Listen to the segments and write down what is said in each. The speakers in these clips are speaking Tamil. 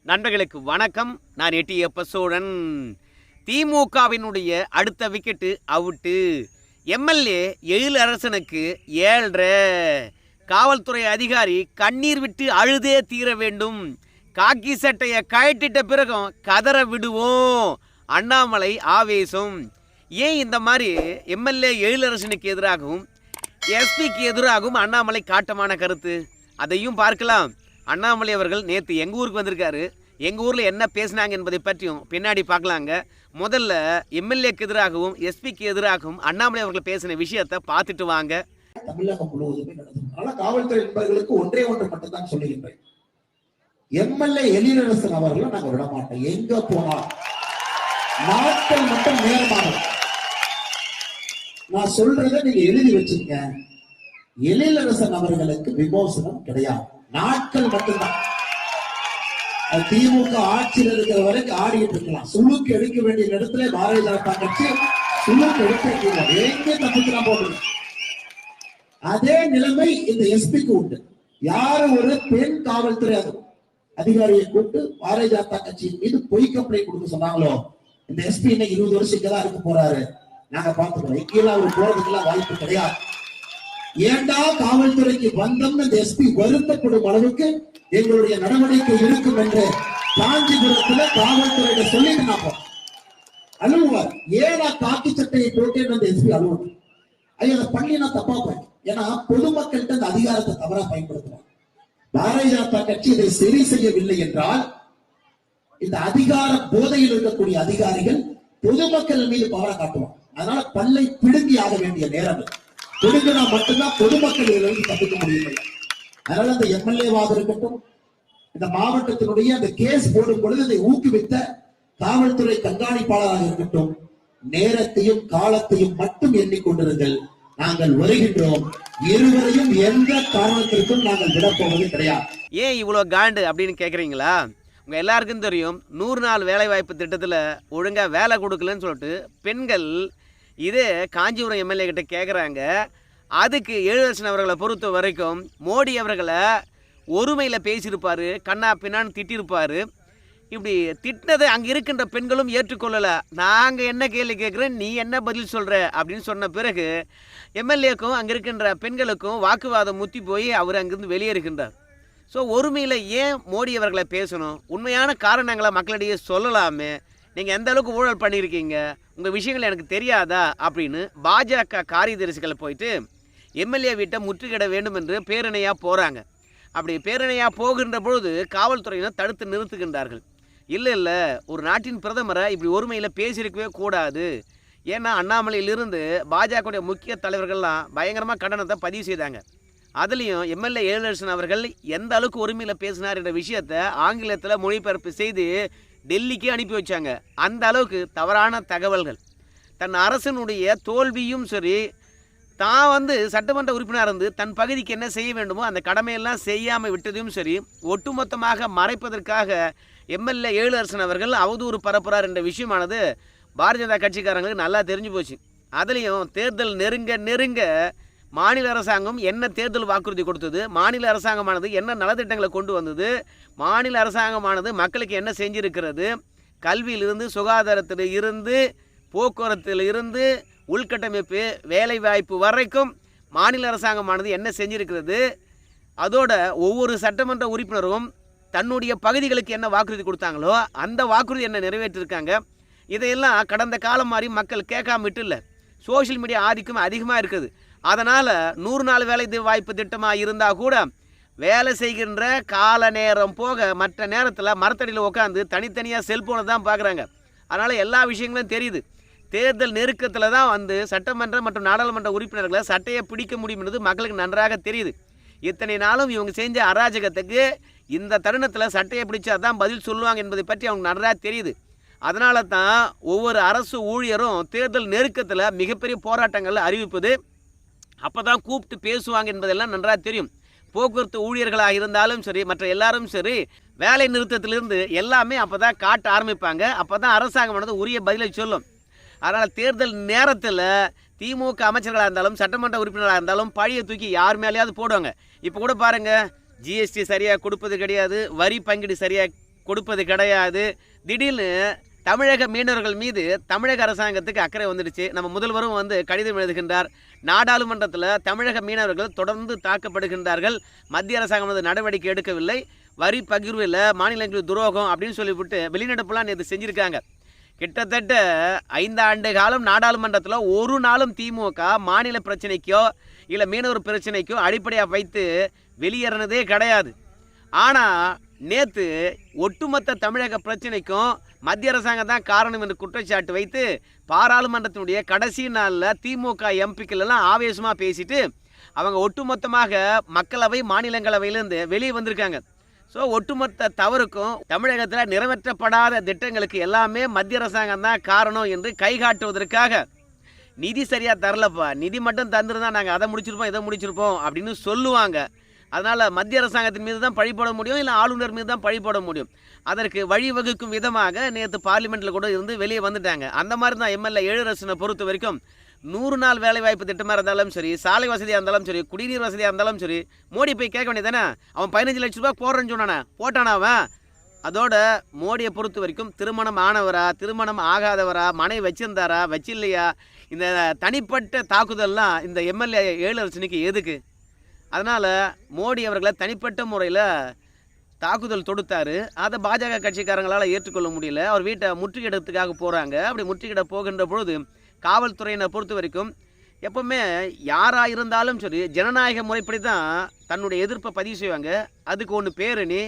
நண்பர்களுக்கு வணக்கம். நான் எட்டியப்ப சோழன். திமுகவினுடைய அடுத்த விக்கெட்டு அவுட்டு. எம்எல்ஏ எழிலரசனுக்கு 7.5. காவல்துறை அதிகாரி கண்ணீர் விட்டு அழுதே தீர வேண்டும். காக்கி சட்டையை கழட்டிட்ட பிறகும் கதற விடுவோம். அண்ணாமலை ஆவேசம். ஏன் இந்த மாதிரி எம்எல்ஏ எழிலரசனுக்கு எதிராகவும் எஸ்பிக்கு எதிராகவும் அண்ணாமலை காட்டமான கருத்து? அதையும் பார்க்கலாம். அண்ணாமலை அவர்கள் நேற்று எங்கள் ஊருக்கு வந்திருக்காரு. எங்கள் ஊரில் என்ன பேசினாங்க என்பதை பற்றியும் பின்னாடி பார்க்கலாங்க. முதல்ல எம்எல்ஏக்கு எதிராகவும் எஸ்பிக்கு எதிராகவும் அண்ணாமலை அவர்கள் பேசின விஷயத்தை பார்த்துட்டு வாங்க. தமிழகம் முழுவதுமே நடந்தது. ஆனால் காவல்துறை நண்பர்களுக்கு ஒன்றே ஒன்று மட்டும்தான் சொல்லுகின்றேன். எம்எல்ஏ எழிலரசன் அவர்களை நாங்கள் விட மாட்டோம். எங்க போனால் நாட்கள் மட்டும் நேரமாகும். நான் சொல்றதை நீங்க எழுதி வச்சுங்க. எழிலரசன் அவர்களுக்கு விமோசனம் கிடையாது. நாட்கள் மட்டும்தான். திமுக ஆட்சியில் இருக்கிற வரைக்கும் ஆடிட்டு இருக்கலாம். சுழுக்கு எடுக்க வேண்டிய இடத்துல பாரதிய ஜனதா கட்சி சுழுக்கு எடுக்க எங்கே தப்பிக்கலாம் போடுறது. அதே நிலைமை இந்த எஸ்பிக்கு உண்டு. யாரு ஒரு பெண் காவல்துறை அதிகாரியை கூப்பிட்டு பாரதிய ஜனதா கட்சியின் மீது பொய் கம்ப்ளைண்ட் கொடுக்க சொன்னாங்களோ, இந்த எஸ்பி இன்னைக்கு 20 வருஷம் இங்கதான் இருக்க போறாரு. நாங்க பார்த்துக்கிறோம். இங்கெல்லாம் அவர் போறதுக்கெல்லாம் வாய்ப்பு கிடையாது. ஏண்டா காவல்துறைக்கு வந்தோம்னு இந்த எஸ்பி வருத்தப்படும் அளவுக்கு எங்களுடைய நடவடிக்கை இருக்கும் என்று காஞ்சிபுரத்துல காவல்துறையிட சொல்லிட்டு நான் அலுவலர் ஏன்னா காக்கி சட்டையை போட்டேன்னு அந்த எஸ்பி அலுவலர் ஐயா அதை பண்ணி நான் தப்பா போய். ஏன்னா பொதுமக்கள்கிட்ட அந்த அதிகாரத்தை தவறா பயன்படுத்துவாங்க. பாரதிய ஜனதா கட்சி இதை சரி செய்யவில்லை என்றால் இந்த அதிகார போதையில் இருக்கக்கூடிய அதிகாரிகள் பொதுமக்கள் மீது பவரை காட்டுவாங்க. அதனால பல்லை பிடுங்கி ஆக வேண்டிய நேரம் பிடுங்கினா மட்டும்தான் பொதுமக்கள் இதிலிருந்து தப்பிக்க முடியும். அதனால அந்த எம்எல்ஏவாக இருக்கட்டும், இந்த மாவட்டத்தினுடைய அந்த கேஸ் போடும் பொழுது அதை ஊக்குவித்த காவல்துறை கண்காணிப்பாளராக இருக்கட்டும், நேரத்தையும் காலத்தையும் மட்டும் எண்ணிக்கொண்டிருங்கள். நாங்கள் வருகின்றோம். இருவரையும் எந்த காரணத்திற்கும் நாங்கள் விடப்போவது கிடையாது. ஏன் இவ்வளவு காண்டு அப்படின்னு கேக்குறீங்களா? உங்க எல்லாருக்கும் தெரியும், 100 நாள் வேலை வாய்ப்பு திட்டத்தில் ஒழுங்கா வேலை கொடுக்கலன்னு சொல்லிட்டு பெண்கள் இதே காஞ்சிபுரம் எம்எல்ஏ கிட்ட கேட்குறாங்க. அதுக்கு எழிலரசன் அவர்களை பொறுத்த வரைக்கும் மோடி அவர்களை ஒருமையில் பேசியிருப்பார், கண்ணா பின்னான்னு திட்டிருப்பார். இப்படி திட்டினதை அங்கே இருக்கின்ற பெண்களும் ஏற்றுக்கொள்ளலை. நாங்கள் என்ன கேள்வி கேட்குறேன், நீ என்ன பதில் சொல்கிற அப்படின்னு சொன்ன பிறகு எம்எல்ஏக்கும் அங்கே இருக்கின்ற பெண்களுக்கும் வாக்குவாதம் முத்தி போய் அவர் அங்கேருந்து வெளியேறுகின்றார். ஸோ ஒருமையில் ஏன் மோடி அவர்களை பேசணும்? உண்மையான காரணங்களை மக்களிடையே சொல்லலாமே. நீங்கள் எந்த அளவுக்கு ஊழல் பண்ணியிருக்கீங்க, உங்கள் விஷயங்கள் எனக்கு தெரியாதா அப்படின்னு பாஜக காரியதரிசிகள் போயிட்டு எம்எல்ஏ வீட்டை முற்றுகிட வேண்டும் என்று பேரணையாக போகிறாங்க. அப்படி பேரணையாக போகின்ற பொழுது காவல்துறையினர் தடுத்து நிறுத்துகின்றார்கள். இல்லை ஒரு நாட்டின் பிரதமரை இப்படி ஒருமையில் பேசியிருக்கவே கூடாது. ஏன்னா அண்ணாமலையிலிருந்து பாஜகவுடைய முக்கிய தலைவர்கள்லாம் பயங்கரமாக கண்டனத்தை பதிவு செய்தாங்க. அதுலேயும் எம்எல்ஏ எழிலரசன் அவர்கள் எந்த அளவுக்கு ஒருமையில் பேசினார் என்ற விஷயத்தை ஆங்கிலத்தில் மொழிபெயர்ப்பு செய்து டெல்லிக்கு அனுப்பி வச்சாங்க. அந்த அளவுக்கு தவறான தகவல்கள். தன் அரசனுடைய தோல்வியும் சரி, தான் சட்டமன்ற உறுப்பினர் இருந்து தன் பகுதிக்கு என்ன செய்ய வேண்டுமோ அந்த கடமையெல்லாம் செய்யாமல் விட்டதையும் சரி, ஒட்டுமொத்தமாக மறைப்பதற்காக எம்எல்ஏ எழிலரசன் அவர்கள் அவதூறு பரப்புறார் என்ற விஷயமானது பாரதிய ஜனதா கட்சிக்காரங்களுக்கு நல்லா தெரிஞ்சு போச்சு. அதுலேயும் தேர்தல் நெருங்க மாநில அரசாங்கம் என்ன தேர்தல் வாக்குறுதி கொடுத்தது, மாநில அரசாங்கமானது என்ன நலத்திட்டங்களை கொண்டு வந்தது, மாநில அரசாங்கமானது மக்களுக்கு என்ன செஞ்சிருக்கிறது, கல்வியிலிருந்து சுகாதாரத்தில் இருந்து போக்குவரத்தில் இருந்து உள்கட்டமைப்பு வேலைவாய்ப்பு வரைக்கும் மாநில அரசாங்கமானது என்ன செஞ்சிருக்கிறது, அதோட ஒவ்வொரு சட்டமன்ற உறுப்பினரும் தன்னுடைய பகுதிகளுக்கு என்ன வாக்குறுதி கொடுத்தாங்களோ அந்த வாக்குறுதி என்ன நிறைவேற்றிருக்காங்க. இதையெல்லாம் கடந்த காலம் மாதிரி மக்கள் கேட்காம விட்டு இல்லை. சோஷியல் மீடியா ஆதிக்கம் அதிகமாக இருக்குது. அதனால் 100 நாள் வேலை வாய்ப்பு திட்டமாக இருந்தால் கூட வேலை செய்கின்ற கால நேரம் போக மற்ற நேரத்தில் மரத்தடியில் உட்காந்து தனித்தனியாக செல்ஃபோனை தான் பார்க்குறாங்க. அதனால் எல்லா விஷயங்களும் தெரியுது. தேர்தல் நெருக்கத்தில் தான் சட்டமன்ற மற்றும் நாடாளுமன்ற உறுப்பினர்களை சட்டையை பிடிக்க முடியும் என்பது மக்களுக்கு நன்றாக தெரியுது. இத்தனை நாளும் இவங்க செஞ்ச அராஜகத்துக்கு இந்த தருணத்தில் சட்டையை பிடிச்சா தான் பதில் சொல்லுவாங்க என்பதை பற்றி அவங்க நன்றாக தெரியுது. அதனால தான் ஒவ்வொரு அரசு ஊழியரும் தேர்தல் நெருக்கத்தில் மிகப்பெரிய போராட்டங்கள் அறிவிப்பது, அப்போ தான் கூப்பிட்டு பேசுவாங்க என்பதெல்லாம் நன்றாக தெரியும். போக்குவரத்து ஊழியர்களாக இருந்தாலும் சரி, மற்ற எல்லாரும் சரி, வேலை நிறுத்தத்திலிருந்து எல்லாமே அப்போ தான் காட்ட ஆரம்பிப்பாங்க. அப்போ தான் அரசாங்கமானது உரிய பதிலை சொல்லும். அதனால் தேர்தல் நேரத்தில் திமுக அமைச்சர்களாக இருந்தாலும் சட்டமன்ற உறுப்பினராக இருந்தாலும் பழியை தூக்கி யார் மேலேயாவது போடுவாங்க. இப்போ கூட பாருங்கள், ஜிஎஸ்டி சரியாக கொடுப்பது கிடையாது, வரி பங்கீடு சரியாக கொடுப்பது கிடையாது. திடீர்னு தமிழக மீனவர்கள் மீது தமிழக அரசாங்கத்துக்கு அக்கறை வந்துடுச்சு. நம்ம முதல்வரும் வந்து கடிதம் எழுதுகின்றார். நாடாளுமன்றத்தில் தமிழக மீனவர்கள் தொடர்ந்து தாக்கப்படுகின்றார்கள். மத்திய அரசாங்கம் வந்து நடவடிக்கை எடுக்கவில்லை. வரி பகிர்வில் மாநிலங்களுக்கு துரோகம் அப்படின்னு சொல்லிவிட்டு வெளிநடப்புலாம் நேற்று செஞ்சுருக்காங்க. கிட்டத்தட்ட 5 ஆண்டு காலம் நாடாளுமன்றத்தில் ஒரு நாளும் திமுக மாநில பிரச்சனைக்கோ இல்லை மீனவர் பிரச்சனைக்கோ அடிப்படையாக வைத்து வெளியேறினதே கிடையாது. ஆனால் நேற்று ஒட்டுமொத்த தமிழக பிரச்சனைக்கும் மத்திய அரசாங்கம் தான் காரணம் என்று குற்றச்சாட்டு வைத்து பாராளுமன்றத்தினுடைய கடைசி நாளில் திமுக எம்பிக்கள் எல்லாம் ஆவேசமாக பேசிட்டு அவங்க ஒட்டுமொத்தமாக மக்களவை மாநிலங்களவையிலேருந்து வெளியே வந்திருக்காங்க. ஸோ ஒட்டுமொத்த தவறுக்கும் தமிழகத்தில் நிறைவேற்றப்படாத திட்டங்களுக்கு எல்லாமே மத்திய அரசாங்கம் தான் காரணம் என்று கை காட்டுவதற்காக நிதி சரியாக தரலப்பா, நிதி மட்டும் தந்துருந்தா நாங்கள் அதை முடிச்சிருப்போம் இதை முடிச்சிருப்போம் அப்படின்னு சொல்லுவாங்க. அதனால் மத்திய அரசாங்கத்தின் மீது தான் பழி போட முடியும், இல்லை ஆளுநர் மீது தான் பழி போட முடியும். அதற்கு வழிவகுக்கும் விதமாக நேற்று பார்லிமெண்ட்டில் கூட இருந்து வெளியே வந்துட்டாங்க. அந்த மாதிரி தான் எம்எல்ஏ எழிலரசனை பொறுத்த வரைக்கும் 100 நாள் வேலைவாய்ப்பு திட்டமாக இருந்தாலும் சரி, சாலை வசதியாக இருந்தாலும் சரி, குடிநீர் வசதியாக இருந்தாலும் சரி, மோடி போய் கேட்க வேண்டியதானே. அவன் 15 லட்ச ரூபா போடுறேன்னு சொன்னானே, போட்டானா அவன்? அதோட மோடியை பொறுத்த வரைக்கும் திருமணம் ஆனவரா, திருமணம் ஆகாதவரா, மனை வச்சிருந்தாரா வச்சில்லையா, இந்த தனிப்பட்ட தாக்குதல்லாம் இந்த எம்எல்ஏ எழிலரசனுக்கு எதுக்கு? அதனால் மோடி அவர்களை தனிப்பட்ட முறையில் தாக்குதல் தொடுத்தார். அதை பாஜக கட்சிக்காரங்களால் ஏற்றுக்கொள்ள முடியல. அவர் வீட்டை முற்றுகையிடத்துக்காக போகிறாங்க. அப்படி முற்றுகையிட போகின்ற பொழுது காவல்துறையினை பொறுத்த வரைக்கும் எப்போவுமே யாராக இருந்தாலும் சரி ஜனநாயக முறைப்படி தான் தன்னுடைய எதிர்ப்பை பதிவு செய்வாங்க. அதுக்கு ஒன்று பேரணி,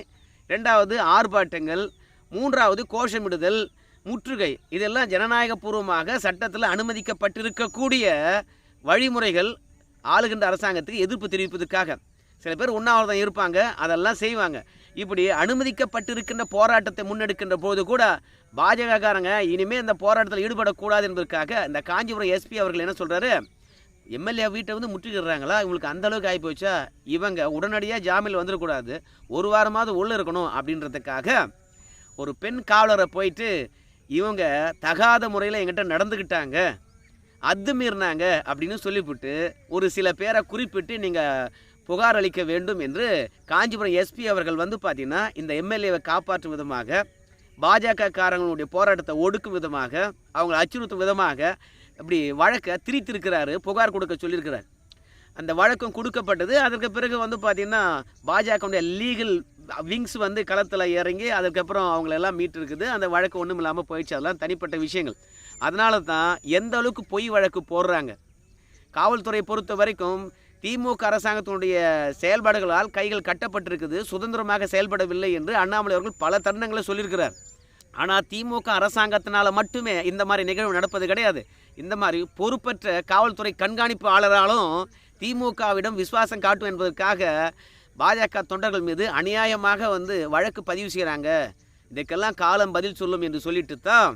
2வது ஆர்ப்பாட்டங்கள், 3வது கோஷமிடுதல், முற்றுகை, இதெல்லாம் ஜனநாயகபூர்வமாக சட்டத்தில் அனுமதிக்கப்பட்டிருக்கக்கூடிய வழிமுறைகள். ஆளுகின்ற அரசாங்கத்துக்கு எதிர்ப்பு தெரிவிப்பதற்காக சில பேர் உண்ணாவிரதம் இருப்பாங்க, அதெல்லாம் செய்வாங்க. இப்படி அனுமதிக்கப்பட்டிருக்கின்ற போராட்டத்தை முன்னெடுக்கின்ற போது கூட பாஜகக்காரங்க இனிமேல் இந்த போராட்டத்தில் ஈடுபடக்கூடாது என்பதற்காக இந்த காஞ்சிபுரம் எஸ்பி அவர்கள் என்ன சொல்கிறாரு, எம்எல்ஏ வீட்டை வந்து முற்றுகிறாங்களா, இவங்களுக்கு அந்தளவுக்கு ஆகி போச்சா, இவங்க உடனடியாக ஜாமீனில் வந்துடக்கூடாது, 1 வாரமாவது உள்ளே இருக்கணும் அப்படின்றதுக்காக ஒரு பெண் காவலரை போயிட்டு இவங்க தகாத முறையில் எங்கிட்ட நடந்துக்கிட்டாங்க, அத்துமீறினாங்க அப்படின்னு சொல்லிவிட்டு ஒரு சில பேரை குறிப்பிட்டு நீங்கள் புகார் அளிக்க வேண்டும் என்று காஞ்சிபுரம் எஸ்பி அவர்கள் வந்து பார்த்தீங்கன்னா இந்த எம்எல்ஏவை காப்பாற்றும் விதமாக, பாஜக காரங்களுடைய போராட்டத்தை ஒடுக்கும் விதமாக, அவங்களை அச்சுறுத்தும் விதமாக அப்படி வழக்கை திரித்திருக்கிறாரு, புகார் கொடுக்க சொல்லியிருக்கிறார். அந்த வழக்கம் கொடுக்கப்பட்டது. அதற்கு பிறகு வந்து பார்த்திங்கன்னா பாஜகவுடைய லீகல் விங்ஸ் வந்து களத்தில் இறங்கி அதுக்கப்புறம் அவங்களெல்லாம் மீட்டிருக்குது. அந்த வழக்கு ஒன்றும் இல்லாமல் போயிடுச்சு. அதெல்லாம் தனிப்பட்ட விஷயங்கள். அதனால தான் எந்த அளவுக்கு பொய் வழக்கு போடுறாங்க. காவல்துறை பொறுத்த வரைக்கும் திமுக அரசாங்கத்தினுடைய செயல்பாடுகளால் கைகள் கட்டப்பட்டிருக்குது, சுதந்திரமாக செயல்படவில்லை என்று அண்ணாமலை அவர்கள் பல தருணங்களை சொல்லியிருக்கிறார். ஆனால் திமுக அரசாங்கத்தினால் மட்டுமே இந்த மாதிரி நிகழ்வு நடப்பது கிடையாது. இந்த மாதிரி பொறுப்பற்ற காவல்துறை கண்காணிப்பாளராலும் திமுகவிடம் விசுவாசம் காட்டும் என்பதற்காக பாஜக தொண்டர்கள் மீது அநியாயமாக வந்து வழக்கு பதிவு செய்கிறாங்க. இதுக்கெல்லாம் காலம் பதில் சொல்லும் என்று சொல்லிட்டு தான்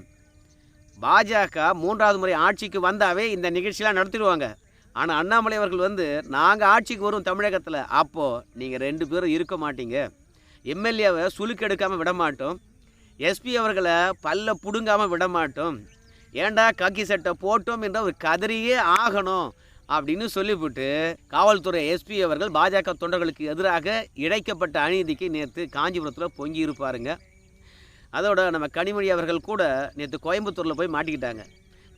பாஜக 3வது முறை ஆட்சிக்கு வந்தாவே இந்த நிகழ்ச்சியெலாம் நடத்திடுவாங்க. ஆனால் அண்ணாமலை அவர்கள் வந்து நாங்கள் ஆட்சிக்கு வரும் தமிழகத்தில், அப்போது நீங்கள் 2 பேரும் இருக்க மாட்டீங்க, எம்எல்ஏவை சுலுக்கெடுக்காமல் விட மாட்டோம், எஸ்பி அவர்களை பல்ல புடுங்காமல் விட மாட்டோம், ஏண்டா காக்கி சட்டை போட்டோம் என்ற ஒரு கதறியே ஆகணும் அப்படின்னு சொல்லிவிட்டு காவல்துறை எஸ்பி அவர்கள் பாஜக தொண்டர்களுக்கு எதிராக இழைக்கப்பட்ட அநீதிக்கு நேற்று காஞ்சிபுரத்தில் பொங்கி இருப்பாருங்க. அதோட நம்ம கனிமொழி அவர்கள் கூட நேற்று கோயம்புத்தூரில் போய் மாட்டிக்கிட்டாங்க.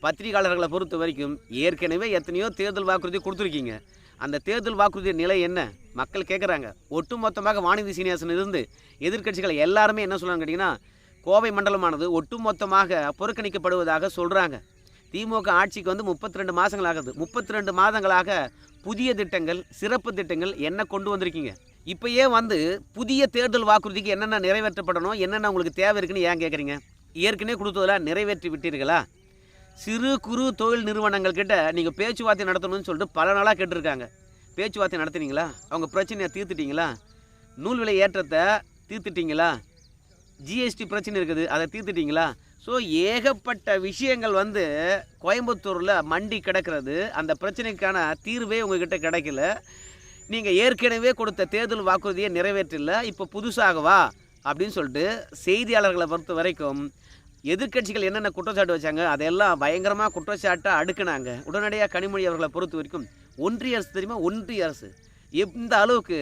பத்திரிகையாளர்களை பொறுத்த வரைக்கும் ஏற்கனவே எத்தனையோ தேர்தல் வாக்குறுதி கொடுத்துருக்கீங்க. அந்த தேர்தல் வாக்குறுதி நிலை என்ன மக்கள் கேட்குறாங்க. ஒட்டுமொத்தமாக வானதி சீனிவாசன் இருந்து எதிர்க்கட்சிகள் எல்லாருமே என்ன சொல்கிறாங்க கேட்டிங்கன்னா, கோவை மண்டலமானது ஒட்டுமொத்தமாக புறக்கணிக்கப்படுவதாக சொல்கிறாங்க. திமுக ஆட்சிக்கு வந்து 32 மாதங்கள் ஆகுது. 32 மாதங்களாக புதிய திட்டங்கள், சிறப்பு திட்டங்கள் என்ன கொண்டு வந்திருக்கீங்க? இப்போயே வந்து புதிய தேர்தல் வாக்குறுதிக்கு என்னென்ன நிறைவேற்றப்படணும், என்னென்ன உங்களுக்கு தேவை இருக்குன்னு ஏன் கேட்குறீங்க? ஏற்கனவே கொடுத்ததெல்லாம் நிறைவேற்றி விட்டீர்களா? சிறு குறு தொழில் நிறுவனங்கள் கிட்ட நீங்கள் பேச்சுவார்த்தை நடத்தணும்னு சொல்லிட்டு பல நாளாக கேட்டிருக்காங்க. பேச்சுவார்த்தை நடத்தினீங்களா? அவங்க பிரச்சனையை தீர்த்துட்டிங்களா? நூல் விலை ஏற்றத்தை தீர்த்துட்டிங்களா? ஜிஎஸ்டி பிரச்சனை இருக்குது, அதை தீர்த்துட்டிங்களா? ஸோ ஏகப்பட்ட விஷயங்கள் வந்து கோயம்புத்தூரில் மண்டி கிடக்கிறது. அந்த பிரச்சனைக்கான தீர்வே உங்ககிட்ட கிடைக்கல. நீங்கள் ஏற்கனவே கொடுத்த தேர்தல் வாக்குறுதியை நிறைவேற்றல, இப்போ புதுசாகவா அப்படின்னு சொல்லிட்டு செய்தியாளர்களை பொறுத்த வரைக்கும் எதிர்க்கட்சிகள் என்னென்ன குற்றச்சாட்டு வச்சாங்க அதெல்லாம் பயங்கரமாக குற்றச்சாட்டாக அடுக்குனாங்க. உடனடியாக கனிமொழி அவர்களை பொறுத்த வரைக்கும் ஒன்றிய அரசு தெரியுமா, ஒன்றிய அரசு எந்த அளவுக்கு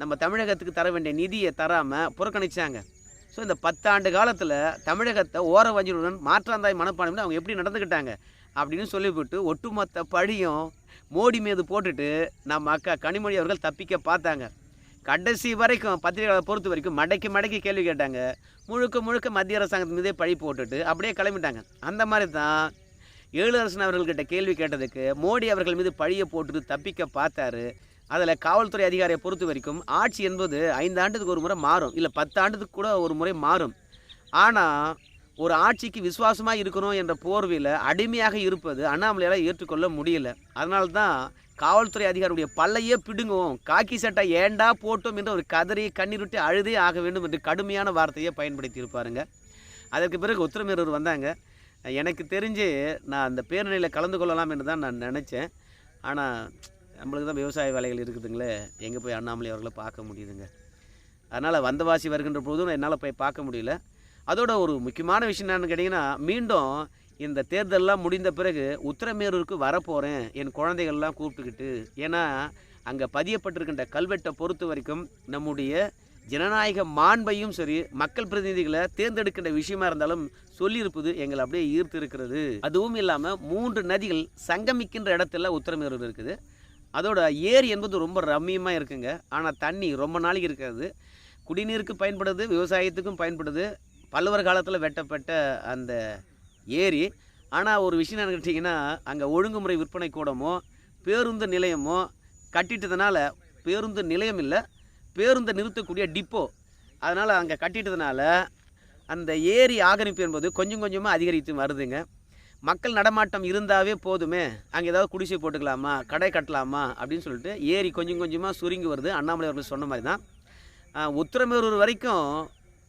நம்ம தமிழகத்துக்கு தர வேண்டிய நிதியை தராமல் புறக்கணிச்சாங்க. ஸோ இந்த 10 ஆண்டு காலத்தில் தமிழகத்தை ஓர வஞ்சியுடன் மாற்றாந்தாய் மனப்பான்மையில் அவங்க எப்படி நடந்துக்கிட்டாங்க அப்படின்னு சொல்லிவிட்டு ஒட்டுமொத்த பழியும் மோடி மீது போட்டுட்டு நம்ம அக்கா கனிமொழி அவர்கள் தப்பிக்க பார்த்தாங்க. கடைசி வரைக்கும் பத்திரிகையாளரை பொறுத்த வரைக்கும் மடக்கி கேள்வி கேட்டாங்க. முழுக்க மத்திய அரசாங்கத்தின் மீதே பழி போட்டுட்டு அப்படியே கிளம்பிட்டாங்க. அந்த மாதிரி தான் எழிலரசன் அவர்கள்கிட்ட கேள்வி கேட்டதுக்கு மோடி அவர்கள் மீது பழியை போட்டுட்டு தப்பிக்க பார்த்தாரு. அதில் காவல்துறை அதிகாரியை பொறுத்த வரைக்கும் ஆட்சி என்பது 5 ஆண்டுக்கு ஒரு முறை மாறும், இல்லை 10 ஆண்டுக்கு கூட ஒரு முறை மாறும். ஆனால் ஒரு ஆட்சிக்கு விசுவாசமாக இருக்கணும் என்ற போர்வையில் அடிமையாக இருப்பது அண்ணாமலையால் ஏற்றுக்கொள்ள முடியல. அதனால தான் காவல்துறை அதிகாரியுடைய பல்லையே பிடுங்குவோம், காக்கி சட்டை ஏண்டா போட்டோம் என்று ஒரு கதறி கண்ணீருட்டி அழுதே ஆக வேண்டும் என்று கடுமையான வார்த்தையை பயன்படுத்தி இருப்பாருங்க. அதற்கு பிறகு உத்திரமேரூர் வந்தாங்க. எனக்கு தெரிஞ்சு நான் அந்த பேரணியில் கலந்து கொள்ளலாம் என்று தான் நான் நினச்சேன். ஆனால் நம்மளுக்கு தான் விவசாய வேலைகள் இருக்குதுங்களே, எங்கே போய் அண்ணாமலை அவர்களை பார்க்க முடியுதுங்க. அதனால் வந்தவாசி வருகின்ற பொழுதும் என்னால் போய் பார்க்க முடியல. அதோட ஒரு முக்கியமான விஷயம் என்னன்னு கேட்டிங்கன்னா, மீண்டும் இந்த தேர்தலெலாம் முடிந்த பிறகு உத்திரமேரூருக்கு வரப்போகிறேன் என் குழந்தைகள்லாம் கூப்பிட்டுக்கிட்டு. ஏன்னா அங்கே பதியப்பட்டிருக்கின்ற கல்வெட்டை பொறுத்த வரைக்கும் நம்முடைய ஜனநாயக மாண்பையும் சரி, மக்கள் பிரதிநிதிகளை தேர்ந்தெடுக்கின்ற விஷயமா இருந்தாலும் சொல்லியிருப்பது எங்களை அப்படியே ஈர்த்து இருக்கிறது. அதுவும் இல்லாமல் 3 நதிகள் சங்கமிக்கின்ற இடத்துல உத்திரமேரூர் இருக்குது. அதோட ஏரி என்பது ரொம்ப ரம்மியமாக இருக்குங்க. ஆனால் தண்ணி ரொம்ப நாளைக்கு இருக்காது. குடிநீருக்கு பயன்படுது, விவசாயத்துக்கும் பயன்படுது. பல்லவர் காலத்தில் வெட்டப்பட்ட அந்த ஏரி. ஆனால் ஒரு விஷயம் என்னன்னு கேட்டிங்கன்னா, அங்கே ஒழுங்குமுறை விற்பனை கூடமோ பேருந்து நிலையமோ கட்டிட்டதுனால, பேருந்து நிலையம் இல்லை, பேருந்தை நிறுத்தக்கூடிய டிப்போ, அதனால் அங்கே கட்டிட்டதுனால அந்த ஏரி ஆக்கிரமிப்பு என்பது கொஞ்சம் கொஞ்சமாக அதிகரித்து வருதுங்க. மக்கள் நடமாட்டம் இருந்தாவே போதுமே, அங்கே ஏதாவது குடிசை போட்டுக்கலாமா, கடை கட்டலாமா அப்படின்னு சொல்லிட்டு ஏரி கொஞ்சம் கொஞ்சமாக சுருங்கி வருது. அண்ணாமலை அவர்கள் சொன்ன மாதிரி தான் உத்திரமேரூர் வரைக்கும்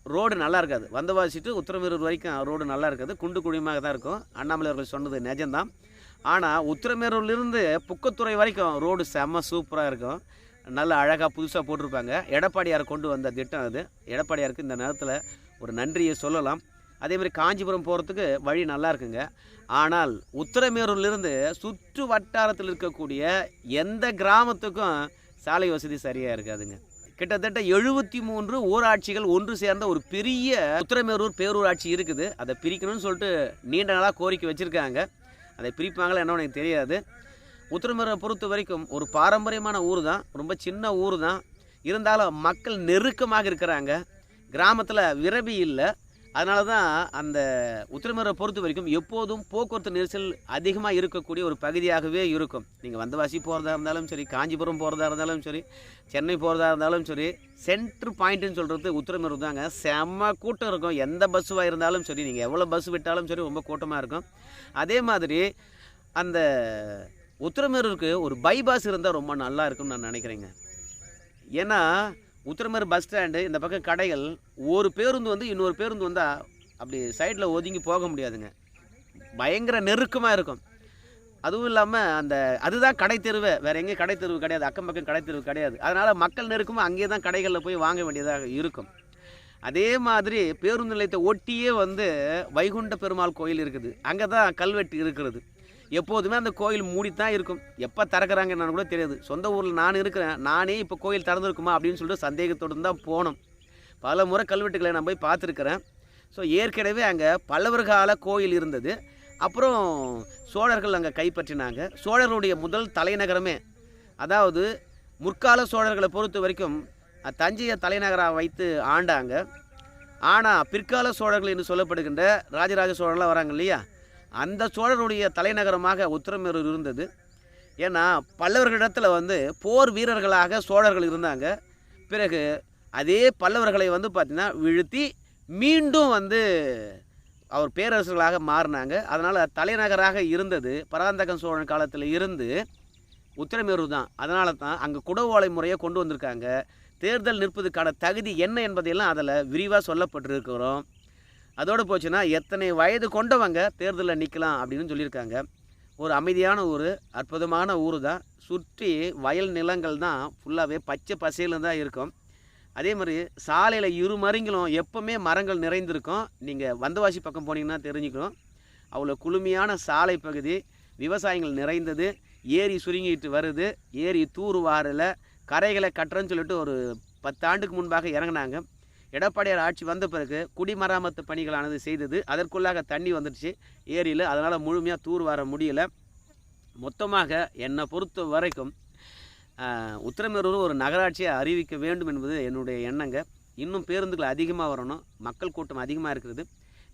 ரோடு நல்லா இருக்காது. வந்தவாசிட்டு உத்திரமேரூர் வரைக்கும் ரோடு நல்லா இருக்காது, குண்டு குழியமாக தான் இருக்கும். அண்ணாமலை அவர்கள் சொன்னது நிஜம்தான். ஆனால் உத்திரமேரூர்லேருந்து புக்கத்துறை வரைக்கும் ரோடு செம்ம சூப்பராக இருக்கும், நல்ல அழகாக புதுசாக போட்டிருப்பாங்க. எடப்பாடியார் கொண்டு வந்த திட்டம் அது. எடப்பாடியாருக்கு இந்த நேரத்தில் ஒரு நன்றியை சொல்லலாம். அதேமாதிரி காஞ்சிபுரம் போகிறதுக்கு வழி நல்லா இருக்குங்க. ஆனால் உத்திரமேரூர்லேருந்து சுற்று வட்டாரத்தில் இருக்கக்கூடிய எந்த கிராமத்துக்கும் சாலை வசதி சரியாக இருக்காதுங்க. கிட்டத்தட்ட 73 ஊராட்சிகள் ஒன்று சேர்ந்த ஒரு பெரிய உத்திரமேரூர் பேரூராட்சி இருக்குது. அதை பிரிக்கணும்னு சொல்லிட்டு நீண்ட நாளாக கோரிக்கை வச்சுருக்காங்க. அதை பிரிப்பாங்களா என்னன்னு எனக்கு தெரியாது. உத்திரமேரூரை பொறுத்த வரைக்கும் ஒரு பாரம்பரியமான ஊர் தான், ரொம்ப சின்ன ஊர் தான். இருந்தாலும் மக்கள் நெருக்கமாக இருக்கிறாங்க. கிராமத்தில் விரவி இல்லை. அதனால தான் அந்த உத்திரமேரூரை பொறுத்த வரைக்கும் எப்போதும் போக்குவரத்து நெரிசல் அதிகமாக இருக்கக்கூடிய ஒரு பகுதியாகவே இருக்கும். நீங்கள் வந்தவாசி போகிறதா இருந்தாலும் சரி, காஞ்சிபுரம் போகிறதா இருந்தாலும் சரி, சென்னை போகிறதா இருந்தாலும் சரி, சென்ட்ரு பாயிண்ட்டுன்னு சொல்கிறது உத்திரமேரூர் தாங்க. செம்ம கூட்டம் இருக்கும். எந்த பஸ்ஸுவாக இருந்தாலும் சரி, நீங்கள் எவ்வளோ பஸ் விட்டாலும் சரி, ரொம்ப கூட்டமாக இருக்கும். அதே மாதிரி அந்த உத்திரமேரூருக்கு ஒரு பைபாஸ் இருந்தால் ரொம்ப நல்லா இருக்கும்னு நான் நினைக்கிறேங்க. ஏன்னா உத்திரமேரூர் பஸ் ஸ்டாண்டு, இந்த பக்கம் கடைகள், ஒரு பேருந்து வந்து இன்னொரு பேருந்து வந்தால் அப்படி சைடில் ஒதுங்கி போக முடியாதுங்க. பயங்கர நெருக்கமாக இருக்கும். அதுவும் இல்லாமல் அதுதான் கடை தெருவே, வேறு எங்கேயும் கடை தெருவு கிடையாது, அக்கம் பக்கம் கடை தெருவு கிடையாது. அதனால் மக்கள் நெருக்கமாக அங்கே தான் கடைகளில் போய் வாங்க வேண்டியதாக இருக்கும். அதே மாதிரி பேருந்து நிலையத்தை ஒட்டியே வந்து வைகுண்ட பெருமாள் கோயில் இருக்குது. அங்கே தான் கல்வெட்டு இருக்கிறது. எப்போதுமே அந்த கோயில் மூடித்தான் இருக்கும். எப்போ திறக்கிறாங்கன்னு கூட தெரியாது. சொந்த ஊரில் நான் இருக்கிறேன், நானே இப்போ கோயில் திறந்துருக்குமா அப்படின்னு சொல்லிட்டு சந்தேகத்தோடு தான் போனோம். பல முறை கல்வெட்டுக்களை நான் போய் பார்த்துருக்கிறேன். ஸோ ஏற்கனவே அங்கே பல்லவர் கால கோயில் இருந்தது. அப்புறம் சோழர்கள் அங்கே கைப்பற்றினாங்க. சோழர்களுடைய முதல் தலைநகரமே, அதாவது முற்கால சோழர்களை பொறுத்த வரைக்கும் தஞ்சையை தலைநகராக வைத்து ஆண்டாங்க. ஆனால் பிற்கால சோழர்கள் என்று சொல்லப்படுகின்ற ராஜராஜ சோழர்லாம் வராங்க இல்லையா, அந்த சோழருடைய தலைநகரமாக உத்திரமேரூர் இருந்தது. ஏன்னா பல்லவர்களிடத்தில் வந்து போர் வீரர்களாக சோழர்கள் இருந்தாங்க. பிறகு அதே பல்லவர்களை வந்து பார்த்திங்கன்னா வீழ்த்தி மீண்டும் வந்து அவர் பேரரசர்களாக மாறினாங்க. அதனால் தலைநகராக இருந்தது பராந்தக சோழன் காலத்தில் இருந்து உத்திரமேரூர் தான். அதனால தான் அங்கே குடவோலை முறையை கொண்டு வந்திருக்காங்க. தேர்தல் நிற்பதுக்கான தகுதி என்ன என்பதையெல்லாம் அதில் விரிவாக சொல்லப்பட்டிருக்கிறோம். அதோடு போச்சுன்னா எத்தனை வயது கொண்டவங்க தேர்தலில் நிற்கலாம் அப்படின்னு சொல்லியிருக்காங்க. ஒரு அமைதியான ஊர், அற்புதமான ஊர் தான். சுற்றி வயல் நிலங்கள் தான், ஃபுல்லாகவே பச்சை பசேல்னு தான் இருக்கும். அதே மாதிரி சாலையில் இருமருங்கிலும் எப்போவுமே மரங்கள் நிறைந்திருக்கும். நீங்கள் வந்தவாசி பக்கம் போனீங்கன்னா தெரிஞ்சுக்கணும். அவ்வளோ குளுமையான சாலை பகுதி, விவசாயங்கள் நிறைந்தது. ஏரி சுருங்கிட்டு வருது, ஏரி தூர் வாரில் கரைகளை கட்டுறேன்னு சொல்லிட்டு ஒரு 10 ஆண்டுக்கு முன்பாக இறங்கினாங்க. எடப்பாடியார் ஆட்சி வந்த பிறகு குடிமராமத்து பணிகளானது செய்தது. அதற்குள்ளாக தண்ணி வந்துடுச்சு ஏரியில். அதனால் முழுமையாக தூர் வர முடியலை. மொத்தமாக என்னை பொறுத்த வரைக்கும் உத்திரமேரூர் ஒரு நகராட்சியை அறிவிக்க வேண்டும் என்பது என்னுடைய எண்ணங்க. இன்னும் பேருந்துகள் அதிகமாக வரணும். மக்கள் கூட்டம் அதிகமாக இருக்கிறது.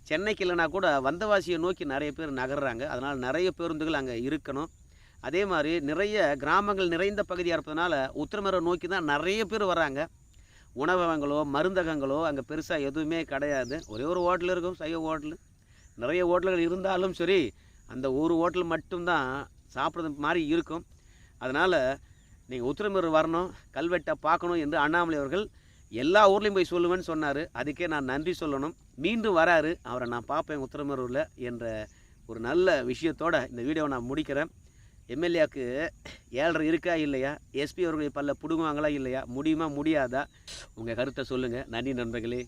சென்னைக்கு இல்லைனா கூட வந்தவாசியை நோக்கி நிறைய பேர் நகர்றாங்க. அதனால் நிறைய பேருந்துகள் அங்கே இருக்கணும். அதே மாதிரி நிறைய கிராமங்கள் நிறைந்த பகுதியாக இருப்பதனால உத்திரமேரூர் நோக்கி தான் நிறைய பேர் வராங்க. உணவகங்களோ மருந்தகங்களோ அங்கே பெருசாக எதுவுமே கிடையாது. ஒரே ஒரு ஹோட்டல் இருக்கும், சைவ ஹோட்டலு. நிறைய ஹோட்டல்கள் இருந்தாலும் சரி, அந்த ஒரு ஹோட்டல் மட்டும்தான் சாப்பிட்றது மாதிரி இருக்கும். அதனால் நீங்கள் உத்திரமேரூர் வரணும், கல்வெட்டை பார்க்கணும் என்று அண்ணாமலை அவர்கள் எல்லா ஊர்லேயும் போய் சொல்லுவேன்னு சொன்னார். அதுக்கே நான் நன்றி சொல்லணும். மீண்டும் வராரு, அவரை நான் பார்ப்பேன் உத்திரமேரூரில் என்ற ஒரு நல்ல விஷயத்தோடு இந்த வீடியோவை நான் முடிக்கிறேன். எம்எல்ஏக்கு 7.5 இருக்கா இல்லையா? எஸ்பி அவர்கள் பல்ல பிடுங்குவாங்களா இல்லையா? முடியுமா முடியாதா? உங்கள் கருத்தை சொல்லுங்கள். நன்றி நண்பர்களே.